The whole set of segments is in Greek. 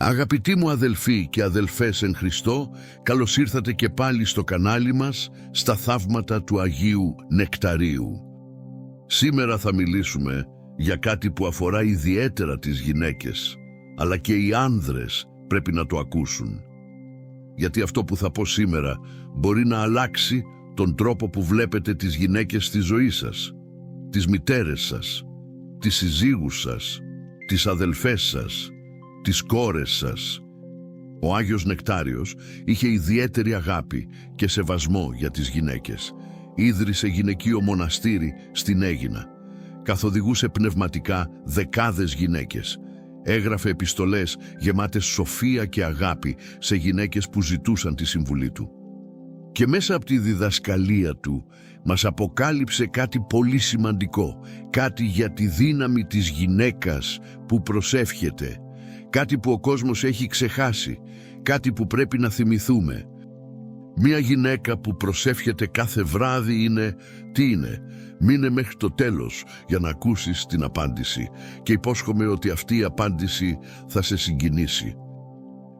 Αγαπητοί μου αδελφοί και αδελφές εν Χριστώ, καλώς ήρθατε και πάλι στο κανάλι μας, στα θαύματα του Αγίου Νεκταρίου. Σήμερα θα μιλήσουμε για κάτι που αφορά ιδιαίτερα τις γυναίκες, αλλά και οι άνδρες πρέπει να το ακούσουν. Γιατί αυτό που θα πω σήμερα μπορεί να αλλάξει τον τρόπο που βλέπετε τις γυναίκες στη ζωή σας, τις μητέρες σας, τις συζύγους σας, τις αδελφές σας, τις κόρες σας. Ο Άγιος Νεκτάριος είχε ιδιαίτερη αγάπη και σεβασμό για τις γυναίκες. Ίδρυσε γυναικείο μοναστήρι στην Αίγινα. Καθοδηγούσε πνευματικά δεκάδες γυναίκες. Έγραφε επιστολές γεμάτες σοφία και αγάπη σε γυναίκες που ζητούσαν τη συμβουλή του. Και μέσα από τη διδασκαλία του μας αποκάλυψε κάτι πολύ σημαντικό, κάτι για τη δύναμη της γυναίκας που προσεύχεται, κάτι που ο κόσμος έχει ξεχάσει, κάτι που πρέπει να θυμηθούμε. Μία γυναίκα που προσεύχεται κάθε βράδυ τι είναι? Μείνε μέχρι το τέλος για να ακούσεις την απάντηση και υπόσχομαι ότι αυτή η απάντηση θα σε συγκινήσει.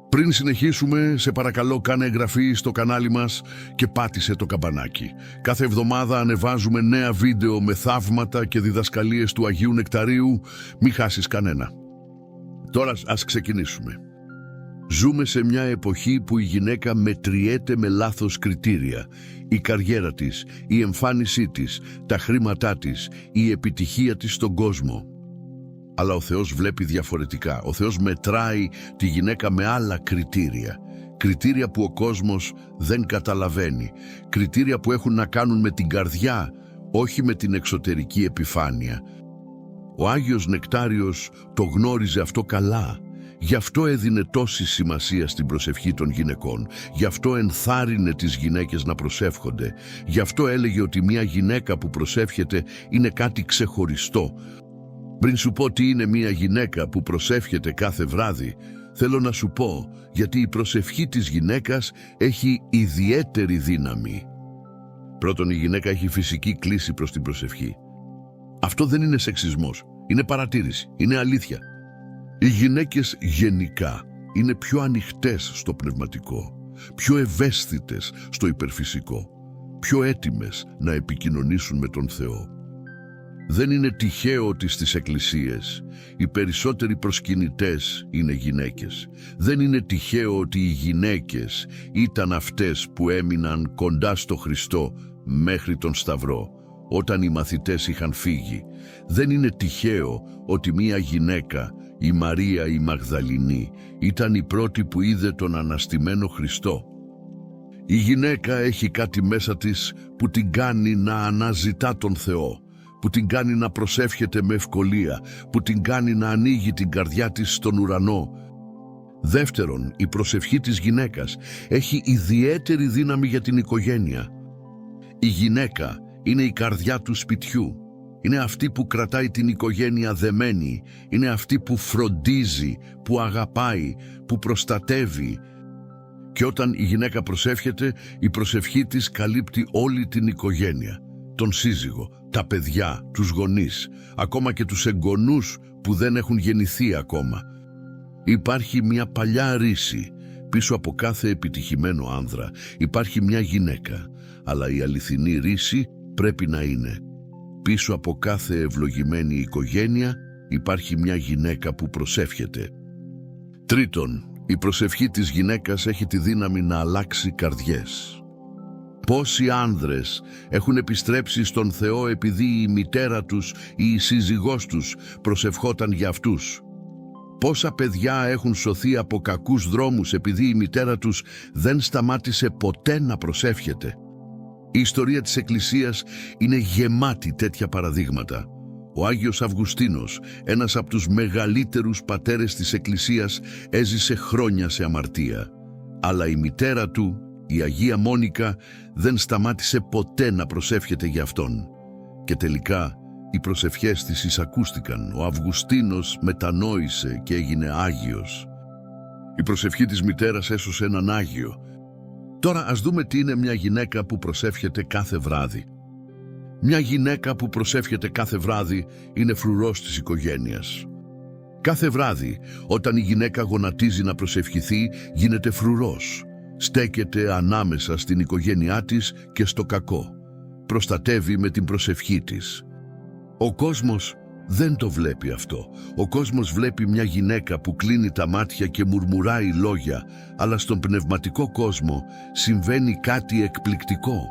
Πριν συνεχίσουμε, σε παρακαλώ κάνε εγγραφή στο κανάλι μας και πάτησε το καμπανάκι. Κάθε εβδομάδα ανεβάζουμε νέα βίντεο με θαύματα και διδασκαλίες του Αγίου Νεκταρίου. Μη χάσεις κανένα. Τώρα ας ξεκινήσουμε. Ζούμε σε μια εποχή που η γυναίκα μετριέται με λάθος κριτήρια. Η καριέρα της, η εμφάνισή της, τα χρήματά της, η επιτυχία της στον κόσμο. Αλλά ο Θεός βλέπει διαφορετικά. Ο Θεός μετράει τη γυναίκα με άλλα κριτήρια. Κριτήρια που ο κόσμος δεν καταλαβαίνει. Κριτήρια που έχουν να κάνουν με την καρδιά, όχι με την εξωτερική επιφάνεια. Ο Άγιος Νεκτάριος το γνώριζε αυτό καλά. Γι' αυτό έδινε τόση σημασία στην προσευχή των γυναικών. Γι' αυτό ενθάρρυνε τις γυναίκες να προσεύχονται. Γι' αυτό έλεγε ότι μια γυναίκα που προσεύχεται είναι κάτι ξεχωριστό. Πριν σου πω τι είναι μια γυναίκα που προσεύχεται κάθε βράδυ, θέλω να σου πω γιατί η προσευχή της γυναίκας έχει ιδιαίτερη δύναμη. Πρώτον, η γυναίκα έχει φυσική κλίση προς την προσευχή. Αυτό δεν είναι σεξισμός, είναι παρατήρηση, είναι αλήθεια. Οι γυναίκες γενικά είναι πιο ανοιχτές στο πνευματικό, πιο ευαίσθητες στο υπερφυσικό, πιο έτοιμες να επικοινωνήσουν με τον Θεό. Δεν είναι τυχαίο ότι στις εκκλησίες οι περισσότεροι προσκυνητές είναι γυναίκες. Δεν είναι τυχαίο ότι οι γυναίκες ήταν αυτές που έμειναν κοντά στο Χριστό μέχρι τον Σταυρό, όταν οι μαθητές είχαν φύγει. Δεν είναι τυχαίο ότι μία γυναίκα, η Μαρία η Μαγδαληνή, ήταν η πρώτη που είδε τον αναστημένο Χριστό. Η γυναίκα έχει κάτι μέσα της που την κάνει να αναζητά τον Θεό, που την κάνει να προσεύχεται με ευκολία, που την κάνει να ανοίγει την καρδιά της στον ουρανό. Δεύτερον, η προσευχή της γυναίκας έχει ιδιαίτερη δύναμη για την οικογένεια. Η γυναίκα είναι η καρδιά του σπιτιού. Είναι αυτή που κρατάει την οικογένεια δεμένη. Είναι αυτή που φροντίζει, που αγαπάει, που προστατεύει. Και όταν η γυναίκα προσεύχεται, η προσευχή της καλύπτει όλη την οικογένεια. Τον σύζυγο, τα παιδιά, τους γονείς, ακόμα και τους εγγονούς που δεν έχουν γεννηθεί ακόμα. Υπάρχει μια παλιά ρίση. Πίσω από κάθε επιτυχημένο άνδρα υπάρχει μια γυναίκα. Αλλά η αληθινή ρίση πρέπει να είναι: πίσω από κάθε ευλογημένη οικογένεια υπάρχει μια γυναίκα που προσεύχεται. Τρίτον, η προσευχή της γυναίκας έχει τη δύναμη να αλλάξει καρδιές. Πόσοι άνδρες έχουν επιστρέψει στον Θεό επειδή η μητέρα τους ή η σύζυγός τους προσευχόταν για αυτούς. Πόσα παιδιά έχουν σωθεί από κακούς δρόμους επειδή η μητέρα τους δεν σταμάτησε ποτέ να προσεύχεται. Η ιστορία της Εκκλησίας είναι γεμάτη τέτοια παραδείγματα. Ο Άγιος Αυγουστίνος, ένας από τους μεγαλύτερους πατέρες της Εκκλησίας, έζησε χρόνια σε αμαρτία. Αλλά η μητέρα του, η Αγία Μόνικα, δεν σταμάτησε ποτέ να προσεύχεται για αυτόν. Και τελικά οι προσευχές της εισακούστηκαν. Ο Αυγουστίνος μετανόησε και έγινε Άγιος. Η προσευχή της μητέρας έσωσε έναν Άγιο. Τώρα ας δούμε τι είναι μια γυναίκα που προσεύχεται κάθε βράδυ. Μια γυναίκα που προσεύχεται κάθε βράδυ είναι φρουρός της οικογένειας. Κάθε βράδυ, όταν η γυναίκα γονατίζει να προσευχηθεί, γίνεται φρουρός. Στέκεται ανάμεσα στην οικογένειά της και στο κακό. Προστατεύει με την προσευχή της. Ο κόσμος δεν το βλέπει αυτό. Ο κόσμος βλέπει μια γυναίκα που κλείνει τα μάτια και μουρμουράει λόγια, αλλά στον πνευματικό κόσμο συμβαίνει κάτι εκπληκτικό.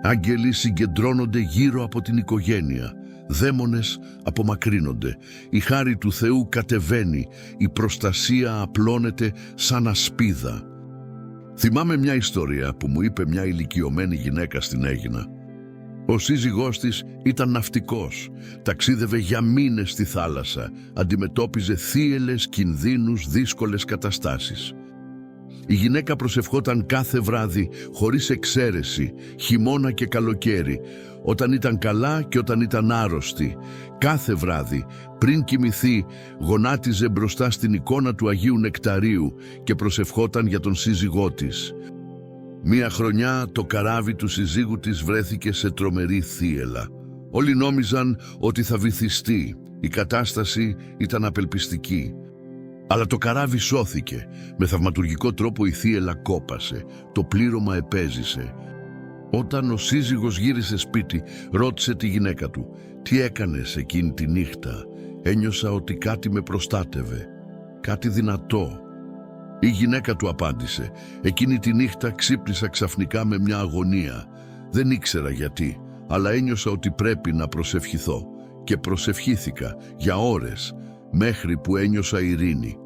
Άγγελοι συγκεντρώνονται γύρω από την οικογένεια. Δαίμονες απομακρύνονται. Η χάρη του Θεού κατεβαίνει. Η προστασία απλώνεται σαν ασπίδα. Θυμάμαι μια ιστορία που μου είπε μια ηλικιωμένη γυναίκα στην Αίγινα. Ο σύζυγός της ήταν ναυτικός. Ταξίδευε για μήνες στη θάλασσα. Αντιμετώπιζε θύελλες, κινδύνους, δύσκολες καταστάσεις. Η γυναίκα προσευχόταν κάθε βράδυ, χωρίς εξαίρεση, χειμώνα και καλοκαίρι, όταν ήταν καλά και όταν ήταν άρρωστη. Κάθε βράδυ, πριν κοιμηθεί, γονάτιζε μπροστά στην εικόνα του Αγίου Νεκταρίου και προσευχόταν για τον σύζυγό της. Μία χρονιά το καράβι του συζύγου της βρέθηκε σε τρομερή θύελλα. Όλοι νόμιζαν ότι θα βυθιστεί. Η κατάσταση ήταν απελπιστική. Αλλά το καράβι σώθηκε. Με θαυματουργικό τρόπο η θύελλα κόπασε. Το πλήρωμα επέζησε. Όταν ο σύζυγος γύρισε σπίτι, ρώτησε τη γυναίκα του «Τι έκανες εκείνη τη νύχτα?» «Ένιωσα ότι κάτι με προστάτευε, κάτι δυνατό». Η γυναίκα του απάντησε «Εκείνη τη νύχτα ξύπνησα ξαφνικά με μια αγωνία. Δεν ήξερα γιατί, αλλά ένιωσα ότι πρέπει να προσευχηθώ. Και προσευχήθηκα για ώρες, μέχρι που ένιωσα ειρήνη».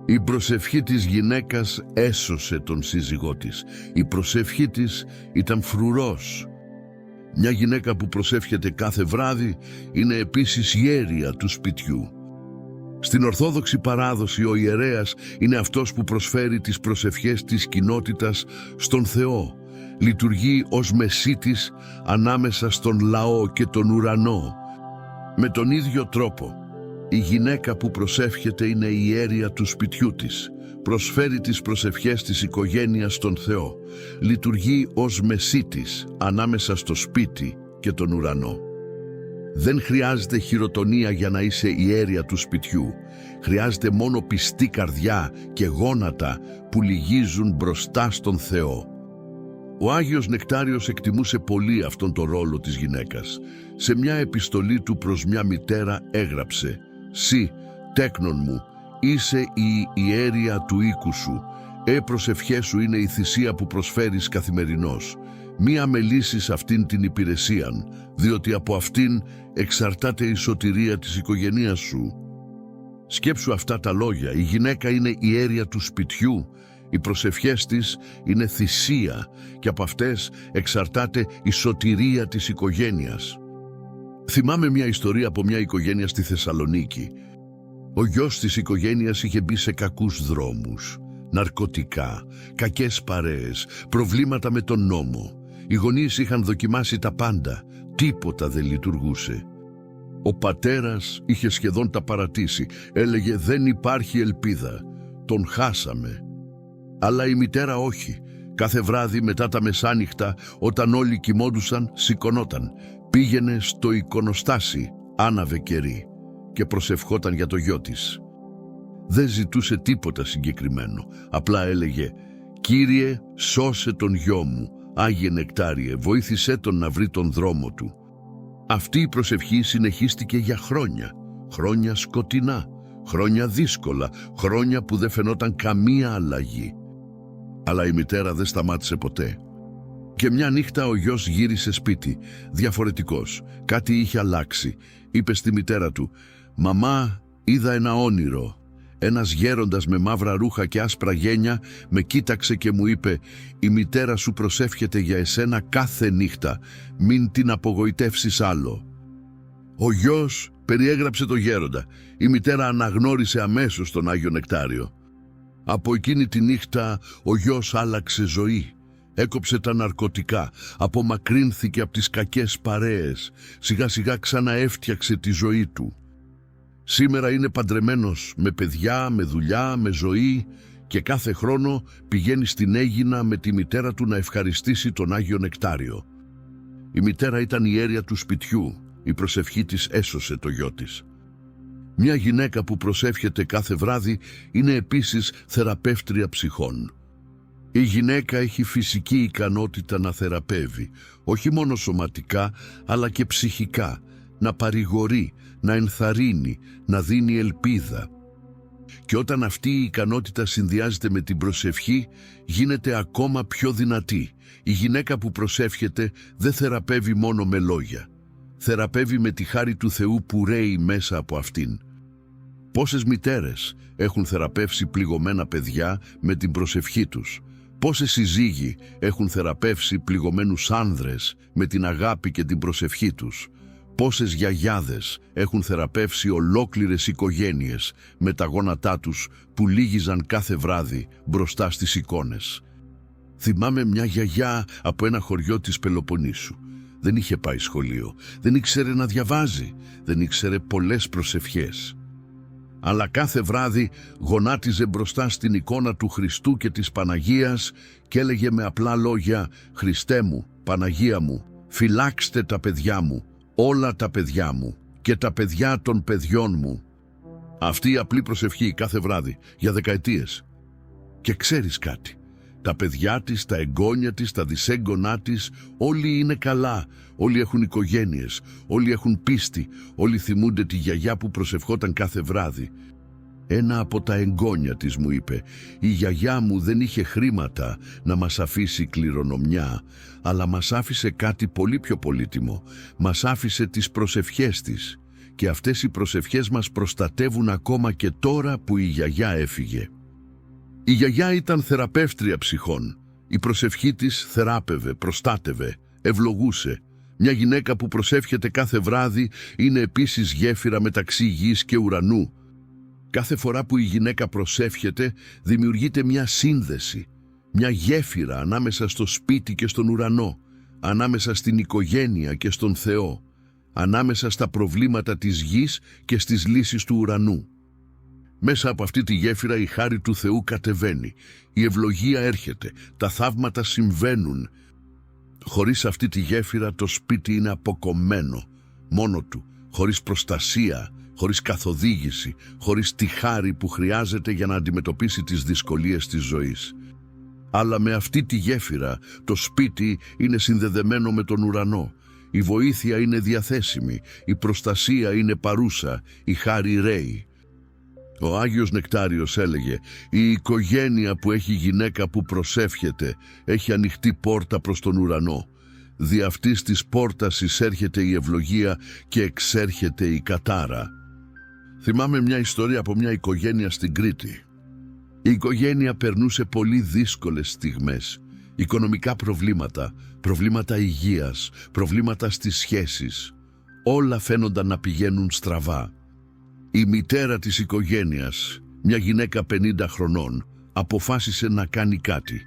Η προσευχή της γυναίκας έσωσε τον σύζυγό της. Η προσευχή της ήταν φρουρός. Μια γυναίκα που προσεύχεται κάθε βράδυ είναι επίσης ιέρια του σπιτιού. Στην Ορθόδοξη παράδοση ο ιερέας είναι αυτός που προσφέρει τις προσευχές της κοινότητας στον Θεό. Λειτουργεί ως μεσίτης ανάμεσα στον λαό και τον ουρανό. Με τον ίδιο τρόπο, η γυναίκα που προσεύχεται είναι η ιέρια του σπιτιού της. Προσφέρει τις προσευχές της οικογένειας στον Θεό. Λειτουργεί ως μεσίτης ανάμεσα στο σπίτι και τον ουρανό. Δεν χρειάζεται χειροτονία για να είσαι ιέρια του σπιτιού. Χρειάζεται μόνο πιστή καρδιά και γόνατα που λυγίζουν μπροστά στον Θεό. Ο Άγιος Νεκτάριος εκτιμούσε πολύ αυτόν τον ρόλο της γυναίκας. Σε μια επιστολή του προς μια μητέρα έγραψε «Συ, τέκνον μου, είσαι η ιέρια του οίκου σου. Προσευχές σου είναι η θυσία που προσφέρεις καθημερινώς. Μη αμελήσεις αυτήν την υπηρεσίαν, διότι από αυτήν εξαρτάται η σωτηρία της οικογένειας σου». Σκέψου αυτά τα λόγια. Η γυναίκα είναι η ιέρια του σπιτιού. Οι προσευχές της είναι θυσία και από αυτές εξαρτάται η σωτηρία της οικογένειας. Θυμάμαι μια ιστορία από μια οικογένεια στη Θεσσαλονίκη. Ο γιος της οικογένειας είχε μπει σε κακούς δρόμους. Ναρκωτικά, κακές παρέες, προβλήματα με τον νόμο. Οι γονείς είχαν δοκιμάσει τα πάντα. Τίποτα δεν λειτουργούσε. Ο πατέρας είχε σχεδόν τα παρατήσει. Έλεγε «Δεν υπάρχει ελπίδα. Τον χάσαμε». Αλλά η μητέρα όχι. Κάθε βράδυ μετά τα μεσάνυχτα, όταν όλοι κοιμόντουσαν, σηκωνόταν. Πήγαινε στο εικονοστάσι, άναβε κερί και προσευχόταν για το γιο της. Δεν ζητούσε τίποτα συγκεκριμένο. Απλά έλεγε «Κύριε, σώσε τον γιο μου. Άγιε Νεκτάριε, βοήθησέ τον να βρει τον δρόμο του». Αυτή η προσευχή συνεχίστηκε για χρόνια. Χρόνια σκοτεινά, χρόνια δύσκολα, χρόνια που δεν φαινόταν καμία αλλαγή. Αλλά η μητέρα δεν σταμάτησε ποτέ. Και μια νύχτα ο γιος γύρισε σπίτι, διαφορετικός. Κάτι είχε αλλάξει. Είπε στη μητέρα του «Μαμά, είδα ένα όνειρο. Ένας γέροντας με μαύρα ρούχα και άσπρα γένια με κοίταξε και μου είπε «Η μητέρα σου προσεύχεται για εσένα κάθε νύχτα. Μην την απογοητεύσεις άλλο». Ο γιος περιέγραψε το γέροντα. Η μητέρα αναγνώρισε αμέσως τον Άγιο Νεκτάριο. Από εκείνη τη νύχτα ο γιος άλλαξε ζωή. Έκοψε τα ναρκωτικά, απομακρύνθηκε από τις κακές παρέες, σιγά σιγά ξαναέφτιαξε τη ζωή του. Σήμερα είναι παντρεμένος με παιδιά, με δουλειά, με ζωή και κάθε χρόνο πηγαίνει στην Αίγινα με τη μητέρα του να ευχαριστήσει τον Άγιο Νεκτάριο. Η μητέρα ήταν η ιέρια του σπιτιού, η προσευχή της έσωσε το γιο της. Μια γυναίκα που προσεύχεται κάθε βράδυ είναι επίσης θεραπεύτρια ψυχών. Η γυναίκα έχει φυσική ικανότητα να θεραπεύει, όχι μόνο σωματικά, αλλά και ψυχικά, να παρηγορεί, να ενθαρρύνει, να δίνει ελπίδα. Και όταν αυτή η ικανότητα συνδυάζεται με την προσευχή, γίνεται ακόμα πιο δυνατή. Η γυναίκα που προσεύχεται δεν θεραπεύει μόνο με λόγια. Θεραπεύει με τη χάρη του Θεού που ρέει μέσα από αυτήν. Πόσες μητέρες έχουν θεραπεύσει πληγωμένα παιδιά με την προσευχή τους. Πόσες συζύγοι έχουν θεραπεύσει πληγωμένους άνδρες με την αγάπη και την προσευχή τους. Πόσες γιαγιάδες έχουν θεραπεύσει ολόκληρες οικογένειες με τα γόνατά τους που λύγιζαν κάθε βράδυ μπροστά στις εικόνες. Θυμάμαι μια γιαγιά από ένα χωριό της Πελοποννήσου. Δεν είχε πάει σχολείο, δεν ήξερε να διαβάζει, δεν ήξερε πολλές προσευχές. Αλλά κάθε βράδυ γονάτιζε μπροστά στην εικόνα του Χριστού και της Παναγίας και έλεγε με απλά λόγια «Χριστέ μου, Παναγία μου, φυλάξτε τα παιδιά μου, όλα τα παιδιά μου και τα παιδιά των παιδιών μου». Αυτή η απλή προσευχή κάθε βράδυ για δεκαετίες. Και ξέρεις κάτι, τα παιδιά της, τα εγγόνια της, τα δυσέγγονά της, όλοι είναι καλά, όλοι έχουν οικογένειες, όλοι έχουν πίστη, όλοι θυμούνται τη γιαγιά που προσευχόταν κάθε βράδυ. Ένα από τα εγγόνια της μου είπε «Η γιαγιά μου δεν είχε χρήματα να μας αφήσει κληρονομιά, αλλά μας άφησε κάτι πολύ πιο πολύτιμο, μας άφησε τις προσευχές της και αυτές οι προσευχές μας προστατεύουν ακόμα και τώρα που η γιαγιά έφυγε». Η γιαγιά ήταν θεραπεύτρια ψυχών. Η προσευχή της θεράπευε, προστάτευε, ευλογούσε. Μια γυναίκα που προσεύχεται κάθε βράδυ είναι επίσης γέφυρα μεταξύ γης και ουρανού. Κάθε φορά που η γυναίκα προσεύχεται δημιουργείται μια σύνδεση, μια γέφυρα ανάμεσα στο σπίτι και στον ουρανό, ανάμεσα στην οικογένεια και στον Θεό, ανάμεσα στα προβλήματα της γης και στις λύσεις του ουρανού. Μέσα από αυτή τη γέφυρα η χάρη του Θεού κατεβαίνει, η ευλογία έρχεται, τα θαύματα συμβαίνουν. Χωρίς αυτή τη γέφυρα το σπίτι είναι αποκομμένο, μόνο του, χωρίς προστασία, χωρίς καθοδήγηση, χωρίς τη χάρη που χρειάζεται για να αντιμετωπίσει τις δυσκολίες της ζωής. Αλλά με αυτή τη γέφυρα το σπίτι είναι συνδεδεμένο με τον ουρανό. Η βοήθεια είναι διαθέσιμη, η προστασία είναι παρούσα, η χάρη ρέει. Ο Άγιος Νεκτάριος έλεγε «Η οικογένεια που έχει γυναίκα που προσεύχεται έχει ανοιχτή πόρτα προς τον ουρανό. Δι' αυτής της πόρτας εισέρχεται η ευλογία και εξέρχεται η κατάρα». Θυμάμαι μια ιστορία από μια οικογένεια στην Κρήτη. Η οικογένεια περνούσε πολύ δύσκολες στιγμές. Οικονομικά προβλήματα, προβλήματα υγείας, προβλήματα στις σχέσεις. Όλα φαίνονταν να πηγαίνουν στραβά. Η μητέρα της οικογένειας, μια γυναίκα 50 χρονών, αποφάσισε να κάνει κάτι.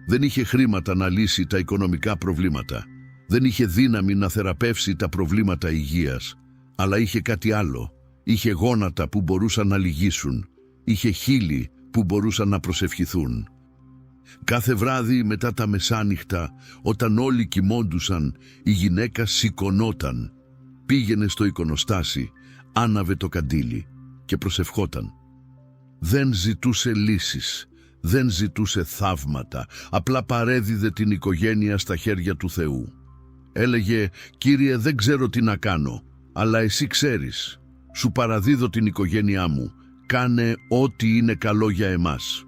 Δεν είχε χρήματα να λύσει τα οικονομικά προβλήματα. Δεν είχε δύναμη να θεραπεύσει τα προβλήματα υγείας. Αλλά είχε κάτι άλλο. Είχε γόνατα που μπορούσαν να λυγίσουν. Είχε χείλη που μπορούσαν να προσευχηθούν. Κάθε βράδυ μετά τα μεσάνυχτα, όταν όλοι κοιμόντουσαν, η γυναίκα σηκωνόταν. Πήγαινε στο εικονοστάσι, άναβε το καντήλι και προσευχόταν. Δεν ζητούσε λύσεις, δεν ζητούσε θαύματα, απλά παρέδιδε την οικογένεια στα χέρια του Θεού. Έλεγε «Κύριε, δεν ξέρω τι να κάνω, αλλά εσύ ξέρεις. Σου παραδίδω την οικογένειά μου, κάνε ό,τι είναι καλό για εμάς».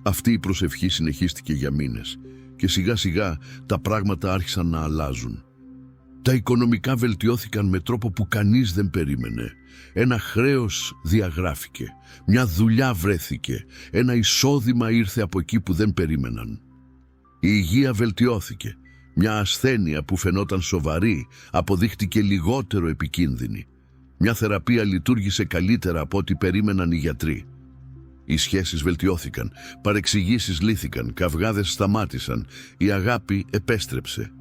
Αυτή η προσευχή συνεχίστηκε για μήνες και σιγά σιγά τα πράγματα άρχισαν να αλλάζουν. Τα οικονομικά βελτιώθηκαν με τρόπο που κανείς δεν περίμενε. Ένα χρέος διαγράφηκε, μια δουλειά βρέθηκε, ένα εισόδημα ήρθε από εκεί που δεν περίμεναν. Η υγεία βελτιώθηκε, μια ασθένεια που φαινόταν σοβαρή αποδείχτηκε λιγότερο επικίνδυνη. Μια θεραπεία λειτουργήσε καλύτερα από ό,τι περίμεναν οι γιατροί. Οι σχέσεις βελτιώθηκαν, παρεξηγήσεις λύθηκαν, καυγάδες σταμάτησαν, η αγάπη επέστρεψε.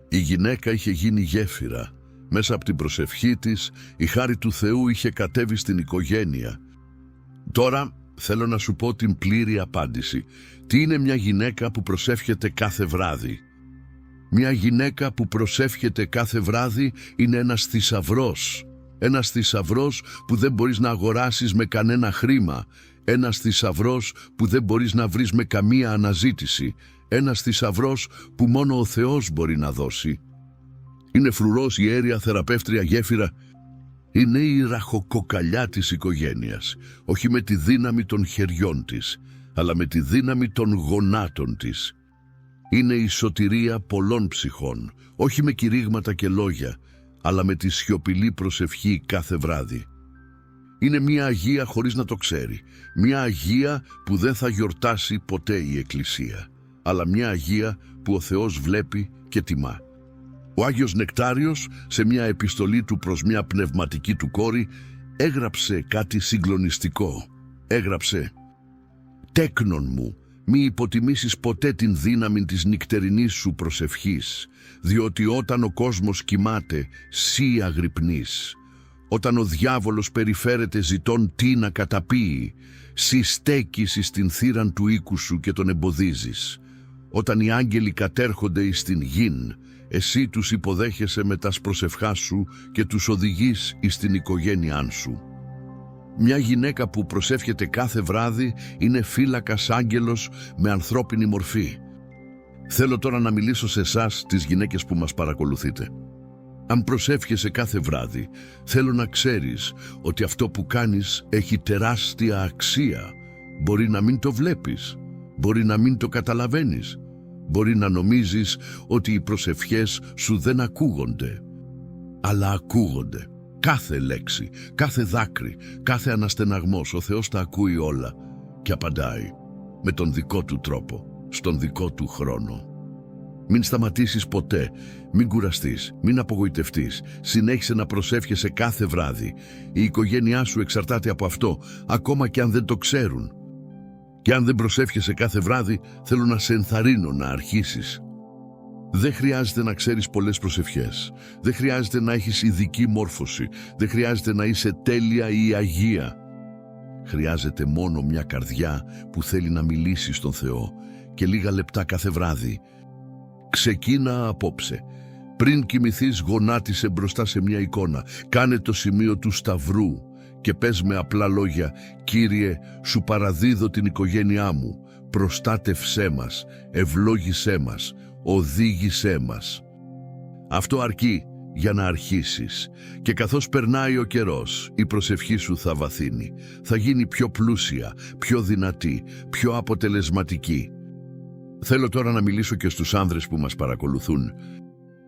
Η γυναίκα είχε γίνει γέφυρα. Μέσα από την προσευχή της, η χάρη του Θεού είχε κατέβει στην οικογένεια. Τώρα θέλω να σου πω την πλήρη απάντηση. Τι είναι μια γυναίκα που προσεύχεται κάθε βράδυ? Μια γυναίκα που προσεύχεται κάθε βράδυ είναι ένας θησαυρός. Ένας θησαυρός που δεν μπορείς να αγοράσεις με κανένα χρήμα. Ένας θησαυρός που δεν μπορείς να βρεις με καμία αναζήτηση. Ένας θησαυρός που μόνο ο Θεός μπορεί να δώσει. Είναι φρουρός η αίρια θεραπεύτρια γέφυρα. Είναι η ραχοκοκαλιά της οικογένειας, όχι με τη δύναμη των χεριών της, αλλά με τη δύναμη των γονάτων της. Είναι η σωτηρία πολλών ψυχών, όχι με κηρύγματα και λόγια, αλλά με τη σιωπηλή προσευχή κάθε βράδυ. Είναι μια Αγία χωρίς να το ξέρει, μια Αγία που δεν θα γιορτάσει ποτέ η Εκκλησία, αλλά μια Αγία που ο Θεός βλέπει και τιμά. Ο Άγιος Νεκτάριος, σε μια επιστολή του προς μια πνευματική του κόρη, έγραψε κάτι συγκλονιστικό. Έγραψε «Τέκνον μου, μη υποτιμήσεις ποτέ την δύναμη της νυχτερινής σου προσευχής, διότι όταν ο κόσμος κοιμάται, σύ αγρυπνείς. Όταν ο διάβολος περιφέρεται ζητών τι να καταπίει, σύ στέκεις εις την θύραν του οίκου σου και τον εμποδίζεις. Όταν οι άγγελοι κατέρχονται εις την γην, εσύ τους υποδέχεσαι με τας προσευχά σου και τους οδηγείς εις την οικογένειά σου». Μια γυναίκα που προσεύχεται κάθε βράδυ είναι φύλακας άγγελος με ανθρώπινη μορφή. Θέλω τώρα να μιλήσω σε εσάς, τις γυναίκες που μας παρακολουθείτε. Αν προσεύχεσαι κάθε βράδυ, θέλω να ξέρεις ότι αυτό που κάνεις έχει τεράστια αξία. Μπορεί να μην το βλέπεις, μπορεί να μην το καταλαβαίνεις, μπορεί να νομίζεις ότι οι προσευχές σου δεν ακούγονται, αλλά ακούγονται. Κάθε λέξη, κάθε δάκρυ, κάθε αναστεναγμός, ο Θεός τα ακούει όλα και απαντάει με τον δικό του τρόπο, στον δικό του χρόνο. Μην σταματήσεις ποτέ, μην κουραστείς, μην απογοητευτείς. Συνέχισε να προσεύχεσαι κάθε βράδυ. Η οικογένειά σου εξαρτάται από αυτό, ακόμα και αν δεν το ξέρουν. Και αν δεν προσεύχεσαι κάθε βράδυ, θέλω να σε ενθαρρύνω να αρχίσεις. Δεν χρειάζεται να ξέρεις πολλές προσευχές. Δεν χρειάζεται να έχεις ειδική μόρφωση. Δεν χρειάζεται να είσαι τέλεια ή αγία. Χρειάζεται μόνο μια καρδιά που θέλει να μιλήσει στον Θεό και λίγα λεπτά κάθε βράδυ. Ξεκίνα απόψε. Πριν κοιμηθείς, γονάτισε μπροστά σε μια εικόνα. Κάνε το σημείο του σταυρού και πες με απλά λόγια: «Κύριε, σου παραδίδω την οικογένειά μου. Προστάτευσέ μας, ευλόγησέ μας, οδήγησέ μας». Αυτό αρκεί για να αρχίσεις. Και καθώς περνάει ο καιρός, η προσευχή σου θα βαθύνει. Θα γίνει πιο πλούσια, πιο δυνατή, πιο αποτελεσματική. Θέλω τώρα να μιλήσω και στους άνδρες που μας παρακολουθούν.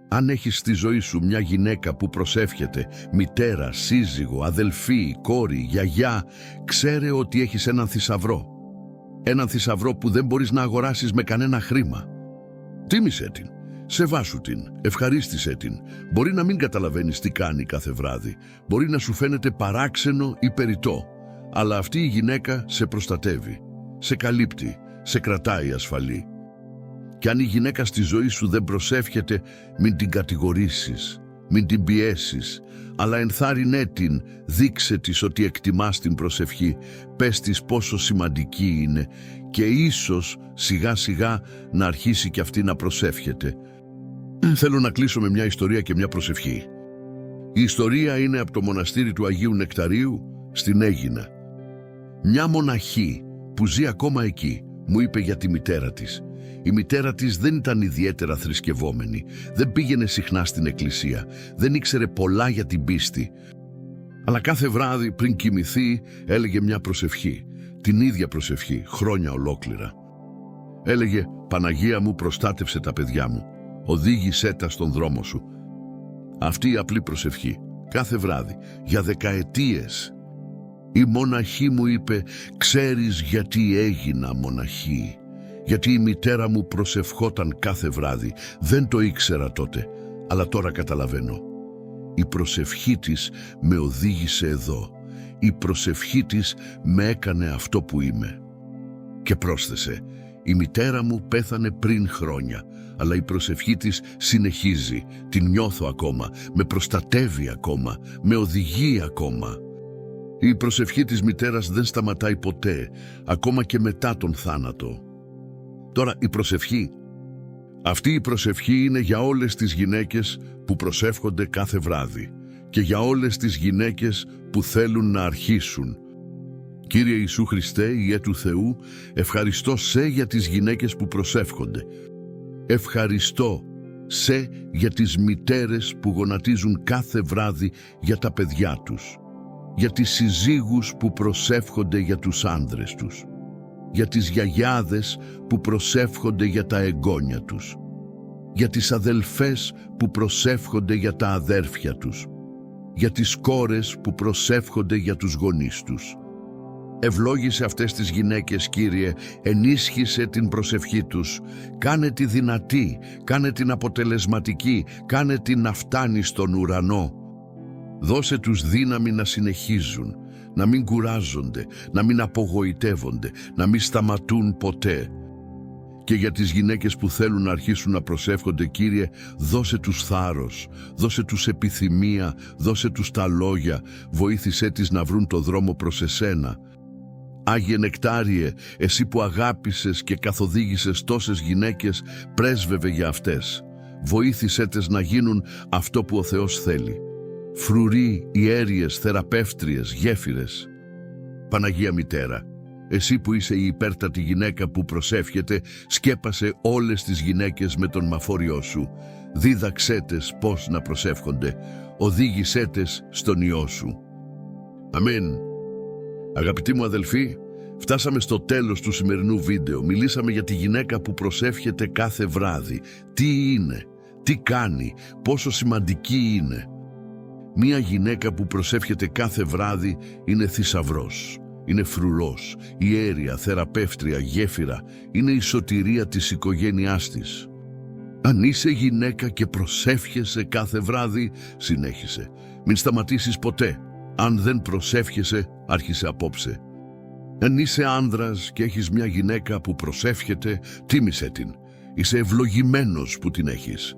Αν έχεις στη ζωή σου μια γυναίκα που προσεύχεται, μητέρα, σύζυγο, αδελφή, κόρη, γιαγιά, ξέρε ότι έχεις έναν θησαυρό. Έναν θησαυρό που δεν μπορείς να αγοράσεις με κανένα χρήμα. Τίμησέ την, σεβάσου την, ευχαρίστησέ την. Μπορεί να μην καταλαβαίνεις τι κάνει κάθε βράδυ. Μπορεί να σου φαίνεται παράξενο ή περιττό. Αλλά αυτή η γυναίκα σε προστατεύει, σε καλύπτει, σε κρατάει ασφαλή. Και αν η γυναίκα στη ζωή σου δεν προσεύχεται, μην την κατηγορήσεις, μην την πιέσεις, αλλά ενθάρρυνέ την, δείξε της ότι εκτιμάς την προσευχή, πες της πόσο σημαντική είναι και ίσως σιγά σιγά να αρχίσει και αυτή να προσεύχεται. Θέλω να κλείσω με μια ιστορία και μια προσευχή. Η ιστορία είναι από το μοναστήρι του Αγίου Νεκταρίου στην Αίγινα. Μια μοναχή που ζει ακόμα εκεί μου είπε για τη μητέρα της. Η μητέρα της δεν ήταν ιδιαίτερα θρησκευόμενη, δεν πήγαινε συχνά στην εκκλησία, δεν ήξερε πολλά για την πίστη. Αλλά κάθε βράδυ πριν κοιμηθεί έλεγε μια προσευχή, την ίδια προσευχή, χρόνια ολόκληρα. Έλεγε: «Παναγία μου, προστάτευσε τα παιδιά μου, οδήγησέ τα στον δρόμο σου». Αυτή η απλή προσευχή, κάθε βράδυ, για δεκαετίες. Η μοναχή μου είπε: «Ξέρεις γιατί έγινα μοναχή? Γιατί η μητέρα μου προσευχόταν κάθε βράδυ. Δεν το ήξερα τότε, αλλά τώρα καταλαβαίνω. Η προσευχή της με οδήγησε εδώ. Η προσευχή της με έκανε αυτό που είμαι». Και πρόσθεσε: «Η μητέρα μου πέθανε πριν χρόνια, αλλά η προσευχή της συνεχίζει. Την νιώθω ακόμα, με προστατεύει ακόμα, με οδηγεί ακόμα». Η προσευχή της μητέρας δεν σταματάει ποτέ, ακόμα και μετά τον θάνατο. Τώρα η προσευχή. Αυτή η προσευχή είναι για όλες τις γυναίκες που προσεύχονται κάθε βράδυ. και για όλες τις γυναίκες που θέλουν να αρχίσουν. Κύριε Ιησού Χριστέ, Υιέ του Θεού, ευχαριστώ σε για τις γυναίκες που προσεύχονται. Ευχαριστώ σε για τις μητέρες που γονατίζουν κάθε βράδυ για τα παιδιά τους, για τις συζύγους που προσεύχονται για τους άνδρες τους, για τις γιαγιάδες που προσεύχονται για τα εγγόνια τους, για τις αδελφές που προσεύχονται για τα αδέρφια τους, για τις κόρες που προσεύχονται για τους γονείς τους. Ευλόγησε αυτές τις γυναίκες, Κύριε, ενίσχυσε την προσευχή τους, κάνε τη δυνατή, κάνε την αποτελεσματική, κάνε την να φτάνει στον ουρανό. Δώσε τους δύναμη να συνεχίζουν, να μην κουράζονται, να μην απογοητεύονται, να μην σταματούν ποτέ. Και για τις γυναίκες που θέλουν να αρχίσουν να προσεύχονται, Κύριε, δώσε τους θάρρος, δώσε τους επιθυμία, δώσε τους τα λόγια, βοήθησέ τις να βρουν το δρόμο προς εσένα. Άγιε Νεκτάριε, εσύ που αγάπησες και καθοδήγησες τόσες γυναίκες, πρέσβευε για αυτές. Βοήθησέ τες να γίνουν αυτό που ο Θεός θέλει. Φρουροί, ιέριες, θεραπεύτριες, γέφυρες. Παναγία Μητέρα, εσύ που είσαι η υπέρτατη γυναίκα που προσεύχεται, σκέπασε όλες τις γυναίκες με τον μαφόριό σου. Δίδαξέ τες πώς να προσεύχονται. Οδήγησέ τες στον Υιό σου. Αμήν. Αγαπητοί μου αδελφοί, φτάσαμε στο τέλος του σημερινού βίντεο. Μιλήσαμε για τη γυναίκα που προσεύχεται κάθε βράδυ. Τι είναι, τι κάνει, πόσο σημαντική είναι. Μία γυναίκα που προσεύχεται κάθε βράδυ είναι θησαυρός. Είναι φρουρός, ιέρια, θεραπεύτρια, γέφυρα. Είναι η σωτηρία της οικογένειάς της. Αν είσαι γυναίκα και προσεύχεσαι κάθε βράδυ, συνέχισε. Μην σταματήσεις ποτέ. Αν δεν προσεύχεσαι, άρχισε απόψε. Αν είσαι άνδρας και έχεις μια γυναίκα που προσεύχεται, τίμησέ την. Είσαι ευλογημένος που την έχεις.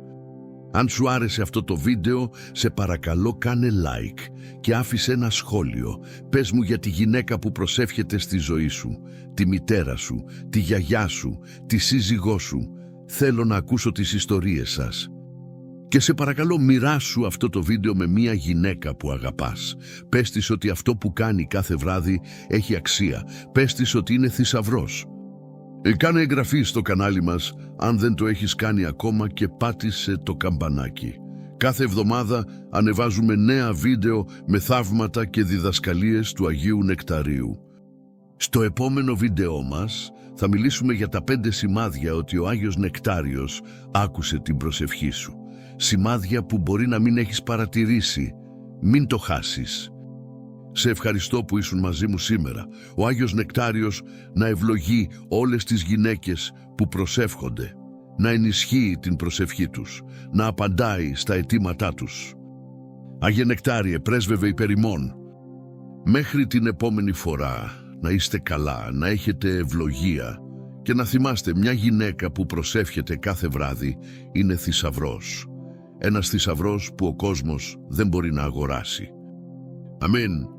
Αν σου άρεσε αυτό το βίντεο, σε παρακαλώ κάνε like και άφησε ένα σχόλιο. Πες μου για τη γυναίκα που προσεύχεται στη ζωή σου, τη μητέρα σου, τη γιαγιά σου, τη σύζυγό σου. Θέλω να ακούσω τις ιστορίες σας. Και σε παρακαλώ μοιράσου αυτό το βίντεο με μια γυναίκα που αγαπάς. Πες της ότι αυτό που κάνει κάθε βράδυ έχει αξία. Πες της ότι είναι θησαυρός. Κάνε εγγραφή στο κανάλι μας αν δεν το έχεις κάνει ακόμα και πάτησε το καμπανάκι. Κάθε εβδομάδα ανεβάζουμε νέα βίντεο με θαύματα και διδασκαλίες του Αγίου Νεκταρίου. Στο επόμενο βίντεό μας θα μιλήσουμε για τα 5 σημάδια ότι ο Άγιος Νεκτάριος άκουσε την προσευχή σου. Σημάδια που μπορεί να μην έχεις παρατηρήσει. Μην το χάσεις. Σε ευχαριστώ που ήσουν μαζί μου σήμερα. Ο Άγιος Νεκτάριος να ευλογεί όλες τις γυναίκες που προσεύχονται, να ενισχύει την προσευχή τους, να απαντάει στα αιτήματά τους. Άγιε Νεκτάριε, πρέσβευε υπέρ ημών. Μέχρι την επόμενη φορά, να είστε καλά, να έχετε ευλογία και να θυμάστε, μια γυναίκα που προσεύχεται κάθε βράδυ είναι θησαυρός. Ένας θησαυρός που ο κόσμος δεν μπορεί να αγοράσει. Αμήν.